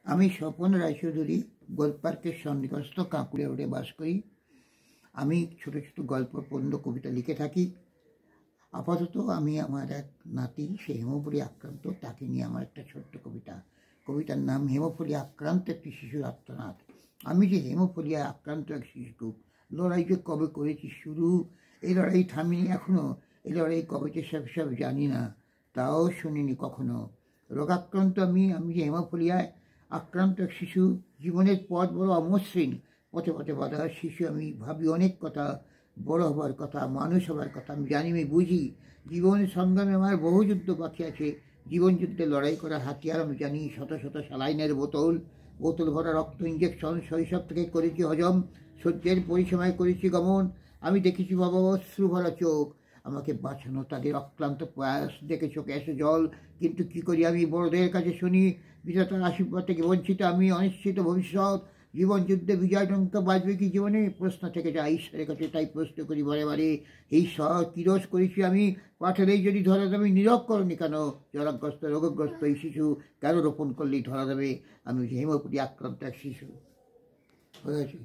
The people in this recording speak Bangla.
আমি স্বপন রায়চৌধুরী গোলপার্কের সন্নিকটস্থ কাঁকুড়িয়া রোডে বাস করি। আমি ছোট ছোট গল্প, প্রবন্ধ, কবিতা লিখে থাকি। আপাতত আমি আমার এক নাতি, সে হেমোফিলিয়া আক্রান্ত, তাকে নিয়ে আমার একটা ছোট্ট কবিতার নাম হেমোফিলিয়া আক্রান্ত একটি শিশুর আর্তনাদ। আমি যে হেমোফিলিয়া আক্রান্ত এক শিশু, লড়াই যে কবে করেছি শুরু, এই লড়াই থামিনি এখনো, এই লড়াই কবে যে সব জানি না, তাও শুনিনি কখনো। রোগাক্রান্ত আমি যে হেমোফিলিয়ায় আক্রান্ত এক শিশু। জীবনের পথ বড় অমসৃণ, পথে পথে বাধা শিশু। আমি ভাবি অনেক কথা, বড় হবার কথা, মানুষ হবার কথা। আমি জানি, আমি বুঝি জীবন সংগ্রামে আমার বহু যুদ্ধ বাকি আছে। জীবন যুদ্ধে লড়াই করার হাতিয়ার আমি জানি, শত শত স্যালাইনের বোতল ভরা রক্ত, ইঞ্জেকশন। শৈশব থেকে করেছি হজম, সহ্যের পরিসীমায় করেছি গমন। আমি দেখেছি বাবা অশ্রু ভরা চোখ, আমাকে বাঁচানো তাদের অক্লান্ত প্রয়াস দেখে চোখে আসে জল। কিন্তু কি করি আমি, বড়দের কাছে শুনি বিধাতার আশীর্বাদ থেকে বঞ্চিত আমি, অনিশ্চিত ভবিষ্যৎ। জীবন যুদ্ধে বিজয় ডঙ্কা বাজবে কি জীবনে, প্রশ্ন থেকে যায় ঈশ্বরের কাছে। তাই প্রশ্ন করি বারে বারে, ঈশ্বর কি দোষ করেছি আমি? পাঠালেই যদি ধরা দেবে, নীরব করনি কেন? জরাগ্রস্ত রোগগ্রস্ত এই শিশু কেন রোপণ করলেই ধরা দেবে? আমি হেমোফিলিয়া আক্রান্ত এক শিশু হয়েছি।